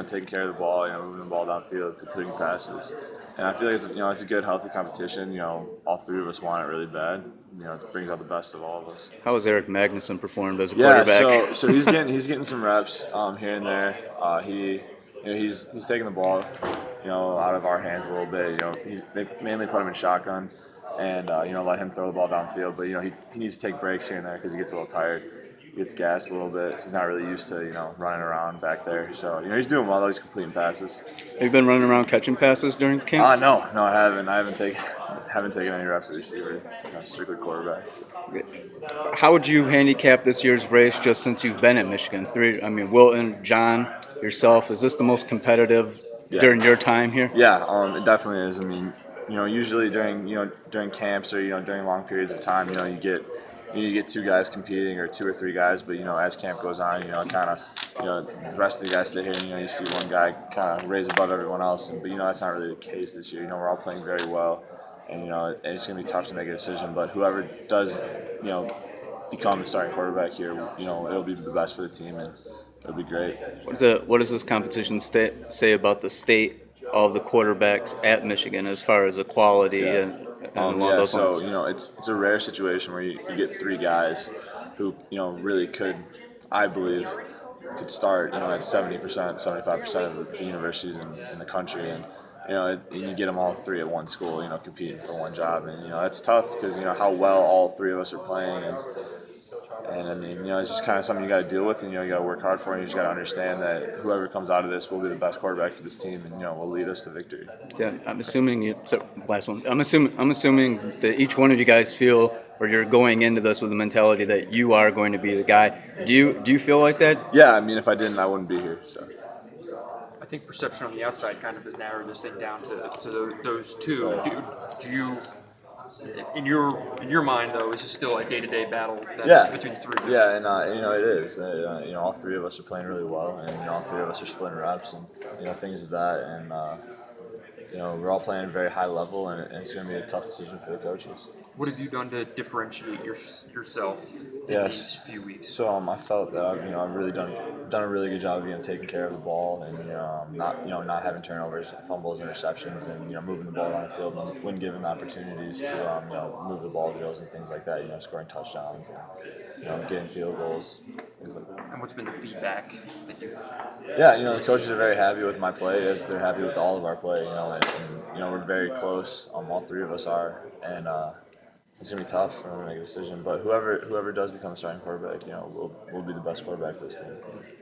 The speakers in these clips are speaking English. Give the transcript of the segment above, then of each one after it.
taking care of the ball, moving the ball downfield, completing passes. And I feel like it's a good, healthy competition. All three of us want it really bad. It brings out the best of all of us. How has Eric Magnuson performed as a Yeah, quarterback? so he's getting some reps here and there. He's taking the ball, out of our hands a little bit. They mainly put him in shotgun, and let him throw the ball downfield. But he needs to take breaks here and there because he gets a little tired. He gets gassed a little bit. He's not really used to running around back there. So he's doing well though. He's completing passes. Have you been running around catching passes during camp? No, I haven't. I haven't taken any reps at receiver. Strictly quarterback. So. How would you handicap this year's race just since you've been at Michigan? Wilton, John, yourself. Is this the most competitive during your time here? Yeah, it definitely is. Usually during camps or during long periods of time, you get two guys competing or two or three guys, but as camp goes on, the rest of the guys sit here and you see one guy kind of raise above everyone else, but that's not really the case this year. We're all playing very well, and it's going to be tough to make a decision, but whoever does become the starting quarterback here, it'll be the best for the team and it'll be great. What does this competition say about the state of the quarterbacks at Michigan as far as the quality and along those lines? It's a rare situation where you get three guys who really could, I believe, could start at 70%, 75% of the universities in the country, and you get them all three at one school, competing for one job, and that's tough because how well all three of us are playing, and it's just kind of something you got to deal with, and you got to work hard for, and you just got to understand that whoever comes out of this will be the best quarterback for this team, and will lead us to victory. Yeah, I'm assuming last one. I'm assuming that each one of you guys feel, or you're going into this with the mentality that you are going to be the guy. Do you feel like that? Yeah, if I didn't, I wouldn't be here. So. I think perception on the outside kind of has narrowed this thing down to those two. Do you? In your mind, though, is this still a day-to-day battle that's between the three of you? Yeah, and it is. All three of us are playing really well, and all three of us are splitting reps and things of that, and we're all playing at a very high level, and it's going to be a tough decision for the coaches. What have you done to differentiate yourself in these few weeks? So I felt that I've really done a really good job of taking care of the ball and not having turnovers, fumbles, interceptions, and moving the ball down the field when given opportunities to move the ball drills and things like that. Scoring touchdowns and getting field goals, things like that. And what's been the feedback that you've? Yeah, the coaches are very happy with my play, as they're happy with all of our play. And we're very close. All three of us are, and. It's gonna be tough for them to make a decision, but whoever does become a starting quarterback, will be the best quarterback for this team.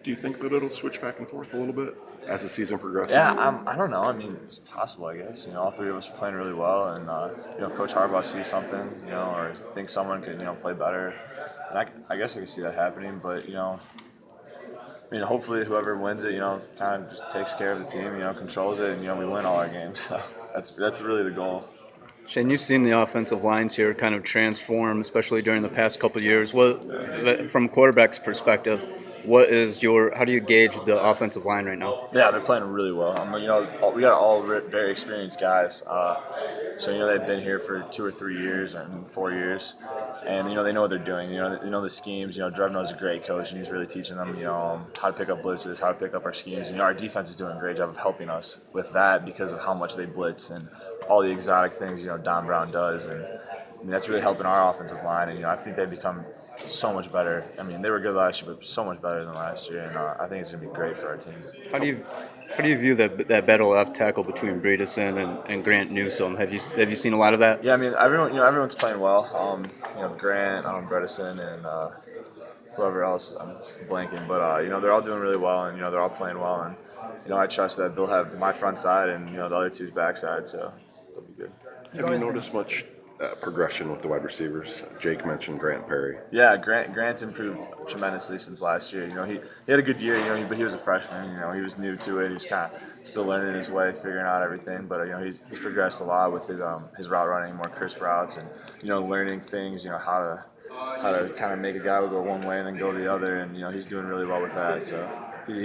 Do you think that it'll switch back and forth a little bit as the season progresses? Yeah, I don't know. It's possible, I guess. All three of us are playing really well, and if Coach Harbaugh sees something, or thinks someone could, play better, and I guess I can see that happening. But hopefully whoever wins it, kind of just takes care of the team, controls it, and we win all our games. So that's really the goal. Shane, you've seen the offensive lines here kind of transform, especially during the past couple of years. From quarterback's perspective, how do you gauge the offensive line right now? Yeah, they're playing really well. We got all very experienced guys. So they've been here for 2 or 3 years and 4 years, and they know what they're doing. They know the schemes. Drevno's a great coach, and he's really teaching them how to pick up blitzes, how to pick up our schemes. Our defense is doing a great job of helping us with that because of how much they blitz and all the exotic things Don Brown does, and that's really helping our offensive line. And I think they've become so much better. They were good last year, but so much better than last year, and I think it's gonna be great for our team. How do you view that battle left tackle between Bredesen and Grant Newsome? Have you seen a lot of that? Yeah, everyone's playing well. Grant, Bredesen, and whoever else, I'm blanking, but they're all doing really well, and they're all playing well, and I trust that they'll have my front side and the other two's backside, so they'll be good. Have you noticed much progression with the wide receivers? Jake mentioned Grant Perry. Yeah, Grant's improved tremendously since last year. He had a good year, but he was a freshman. He was new to it. He was kind of still learning his way, figuring out everything. But he's progressed a lot with his route running, more crisp routes, and learning things. How to kind of make a guy go one way and then go the other, and he's doing really well with that. So he's